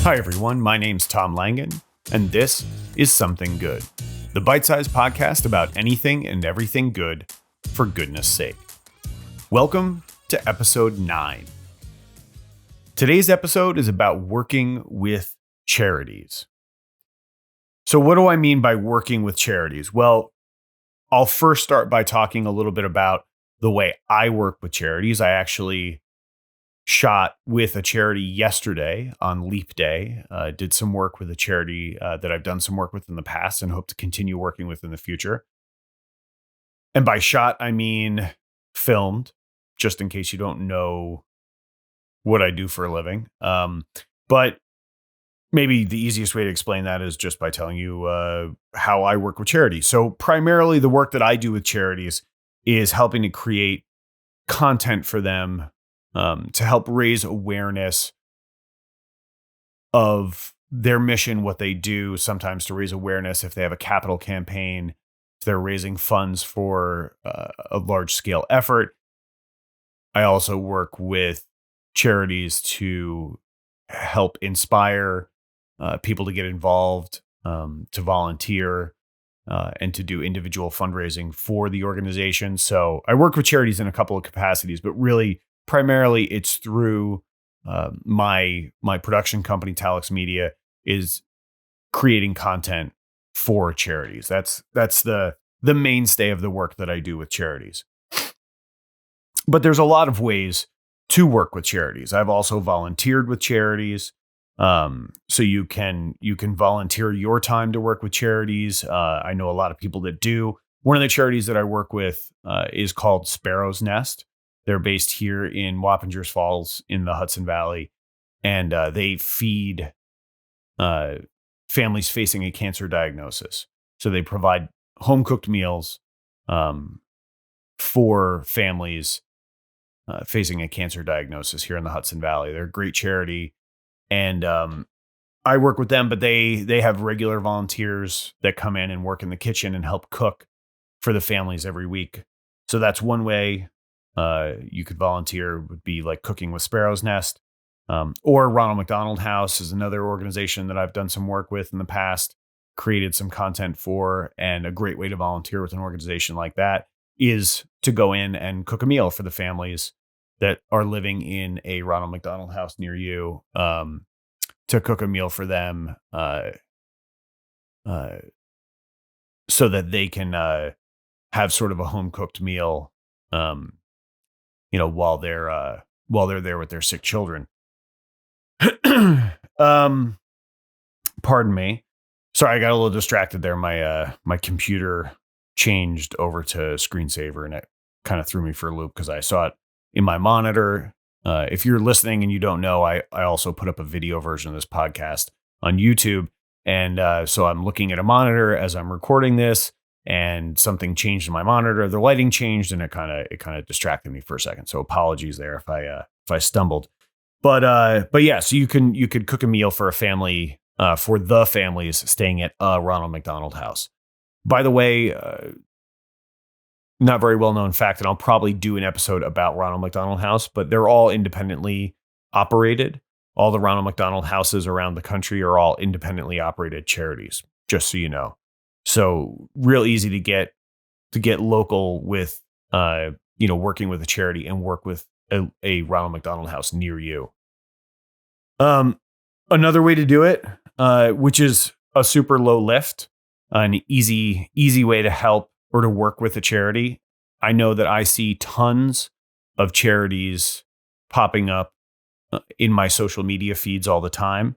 Hi, everyone. My name's Tom Langen, and this is Something Good, the bite-sized podcast about anything and everything good, for goodness sake. Welcome to episode 9. Today's episode is about working with charities. So what do I mean by working with charities? Well, I'll first start by talking a little bit about the way I work with charities. I actually shot with a charity yesterday on Leap Day. Did some work with a charity that I've done some work with in the past and hope to continue working with in the future. And by shot, I mean filmed, just in case you don't know what I do for a living. But maybe the easiest way to explain that is just by telling you how I work with charities. So primarily the work that I do with charities is helping to create content for them to help raise awareness of their mission, what they do, sometimes to raise awareness if they have a capital campaign, if they're raising funds for a large scale effort. I also work with charities to help inspire people to get involved, to volunteer, and to do individual fundraising for the organization. So I work with charities in a couple of capacities, but really primarily it's through my production company, Talex Media, is creating content for charities. That's the mainstay of the work that I do with charities. But there's a lot of ways to work with charities. I've also volunteered with charities. So you can volunteer your time to work with charities. I know a lot of people that do. One of the charities that I work with is called Sparrow's Nest. They're based here in Wappingers Falls in the Hudson Valley, and they feed families facing a cancer diagnosis. So they provide home-cooked meals for families facing a cancer diagnosis here in the Hudson Valley. They're a great charity, and I work with them, but they have regular volunteers that come in and work in the kitchen and help cook for the families every week. So that's one way you could volunteer, would be like cooking with Sparrow's Nest, or Ronald McDonald House is another organization that I've done some work with in the past, created some content for. And a great way to volunteer with an organization like that is to go in and cook a meal for the families that are living in a Ronald McDonald House near you, to cook a meal for them, so that they can have sort of a home cooked meal, while they're there with their sick children. Pardon me. Sorry, I got a little distracted there. My computer changed over to screensaver, and it kind of threw me for a loop because I saw it in my monitor. If you're listening and you don't know, I also put up a video version of this podcast on YouTube. And so I'm looking at a monitor as I'm recording this, and something changed in my monitor. The lighting changed, and it kind of distracted me for a second. So apologies there if I stumbled. But yeah, so you could cook a meal for a family, for the families staying at a Ronald McDonald House. By the way, not very well known fact, and I'll probably do an episode about Ronald McDonald House, but they're all independently operated. All the Ronald McDonald Houses around the country are all independently operated charities, just so you know. So real easy to get local with, working with a charity and work with a Ronald McDonald House near you. Another way to do it, which is a super low lift, an easy way to help or to work with a charity. I know that I see tons of charities popping up in my social media feeds all the time.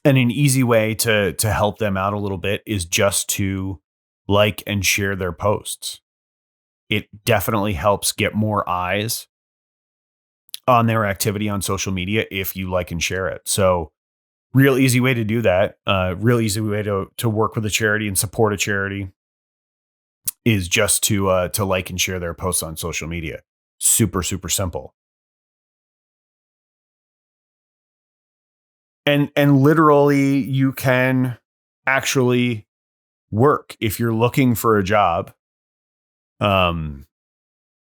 And an easy way to help them out a little bit is just to like and share their posts. It definitely helps get more eyes on their activity on social media if you like and share it. So real easy way to do that, real easy way to work with a charity and support a charity is just to like and share their posts on social media. Super, super simple. And literally you can actually work if you're looking for a job.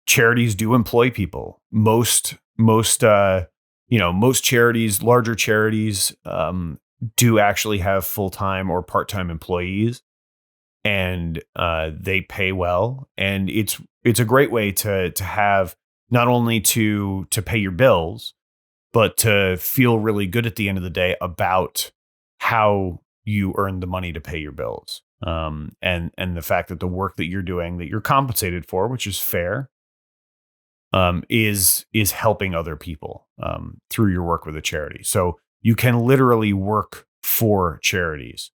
Charities do employ people. Most most charities, larger charities, do actually have full-time or part-time employees, and they pay well, and it's a great way to have, not only to pay your bills, but to feel really good at the end of the day about how you earned the money to pay your bills. And the fact that the work that you're doing, that you're compensated for, which is fair, is helping other people through your work with a charity. So you can literally work for charities,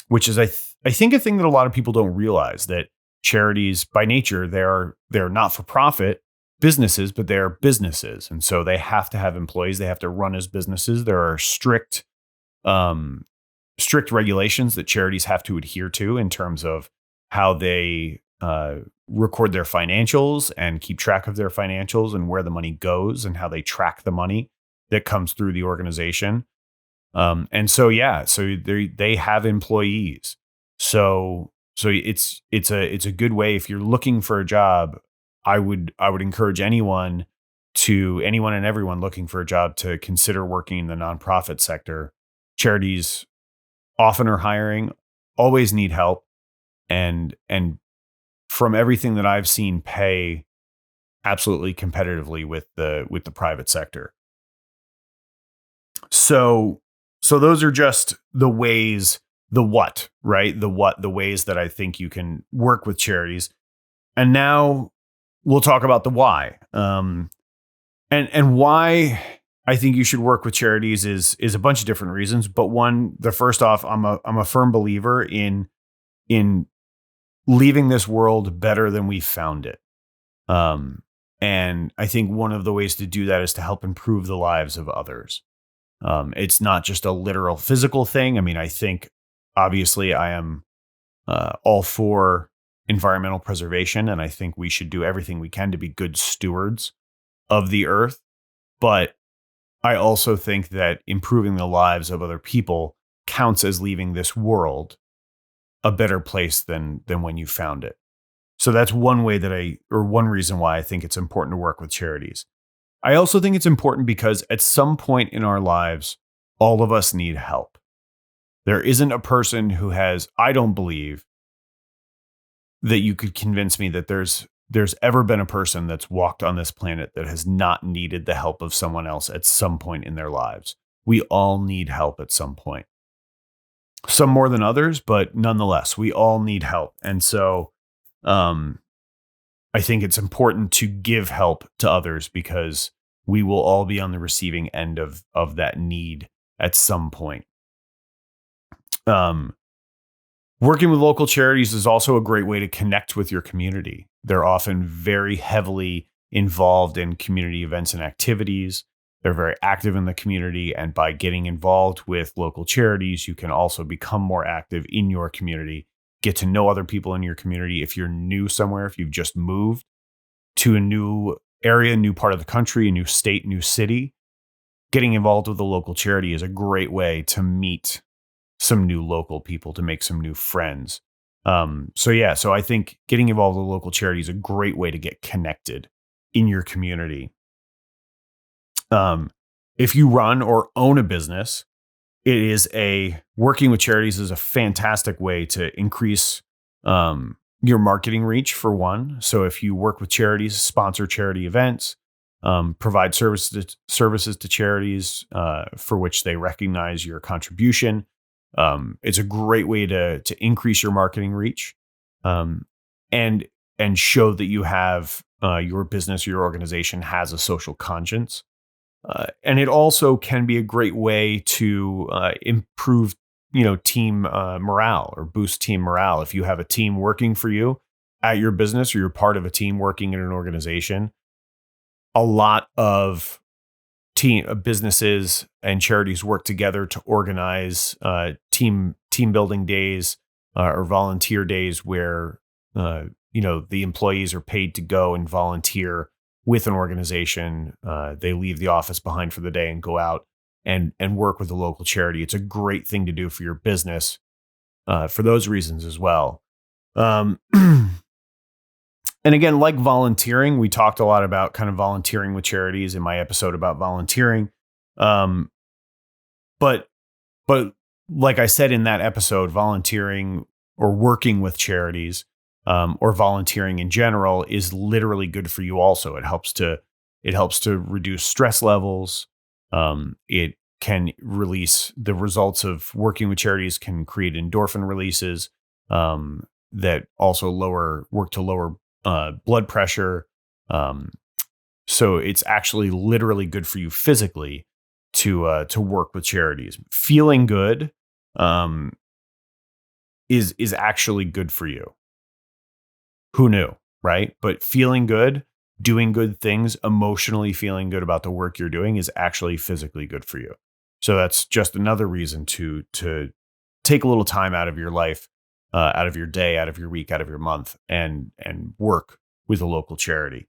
which is I think a thing that a lot of people don't realize, that charities by nature, they're not for profit businesses, but they're businesses, and so they have to have employees. They have to run as businesses. There are um, strict regulations that charities have to adhere to in terms of how they record their financials and keep track of their financials and where the money goes and how they track the money that comes through the organization. And so, yeah, so they have employees. So it's a good way if you're looking for a job. I would encourage anyone and everyone looking for a job to consider working in the nonprofit sector. Charities often are hiring, always need help, and from everything that I've seen, pay absolutely competitively with the private sector. So those are just the ways, the what, right? The ways that I think you can work with charities. And now we'll talk about the why. And why I think you should work with charities is a bunch of different reasons. But the first off, I'm a firm believer in leaving this world better than we found it. And I think one of the ways to do that is to help improve the lives of others. It's not just a literal physical thing. I mean, I think obviously I am all for environmental preservation, and I think we should do everything we can to be good stewards of the earth. But I also think that improving the lives of other people counts as leaving this world a better place than when you found it. So that's one way one reason why I think it's important to work with charities. I also think it's important because at some point in our lives, all of us need help. There isn't a person who has, I don't believe that you could convince me that there's ever been a person that's walked on this planet that has not needed the help of someone else at some point in their lives. We all need help at some point. Some more than others, but nonetheless, we all need help. And so I think it's important to give help to others because we will all be on the receiving end of that need at some point. Working with local charities is also a great way to connect with your community. They're often very heavily involved in community events and activities. They're very active in the community. And by getting involved with local charities, you can also become more active in your community, get to know other people in your community. If you're new somewhere, if you've just moved to a new area, new part of the country, a new state, new city, getting involved with a local charity is a great way to meet some new local people, to make some new friends. So I think getting involved with a local charity is a great way to get connected in your community. If you run or own a business, working with charities is a fantastic way to increase your marketing reach, for one. So if you work with charities, sponsor charity events, provide services to charities for which they recognize your contribution, it's a great way to increase your marketing reach, and show that you have your business or your organization has a social conscience. And it also can be a great way to improve, team morale or boost team morale. If you have a team working for you at your business, or you're part of a team working in an organization, a lot of businesses and charities work together to organize team building days or volunteer days where the employees are paid to go and volunteer with an organization. They leave the office behind for the day and go out and work with a local charity. It's a great thing to do for your business for those reasons as well. And again, like volunteering, we talked a lot about kind of volunteering with charities in my episode about volunteering. But like I said in that episode, volunteering or working with charities, or volunteering in general is literally good for you also. It helps to reduce stress levels. It can release the results of working with charities can create endorphin releases that also work to lower blood pressure. So it's actually literally good for you physically to work with charities. Feeling good is actually good for you. Who knew, right? But feeling good, doing good things, emotionally feeling good about the work you're doing is actually physically good for you. So that's just another reason to take a little time out of your life, out of your day, out of your week, out of your month, and work with a local charity.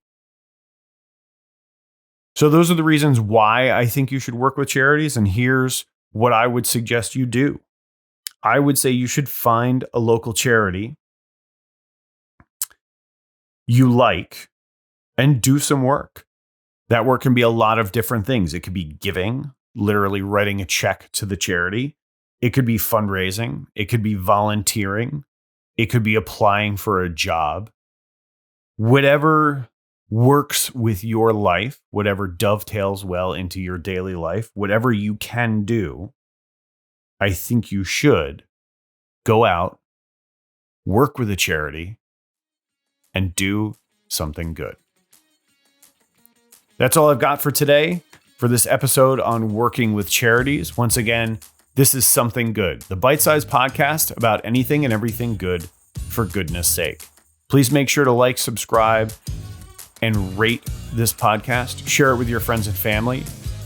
So those are the reasons why I think you should work with charities. And here's what I would suggest you do. I would say you should find a local charity you like and do some work. That work can be a lot of different things. It could be giving, literally writing a check to the charity. It could be fundraising. It could be volunteering. It could be applying for a job. Whatever works with your life, whatever dovetails well into your daily life, whatever you can do, I think you should go out, work with a charity, and do something good. That's all I've got for today for this episode on working with charities. Once again, this is Something Good, the bite-sized podcast about anything and everything good for goodness sake. Please make sure to like, subscribe, and rate this podcast. Share it with your friends and family.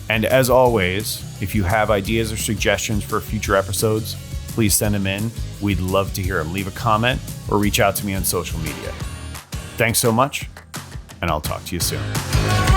And as always, if you have ideas or suggestions for future episodes, please send them in. We'd love to hear them. Leave a comment or reach out to me on social media. Thanks so much, and I'll talk to you soon.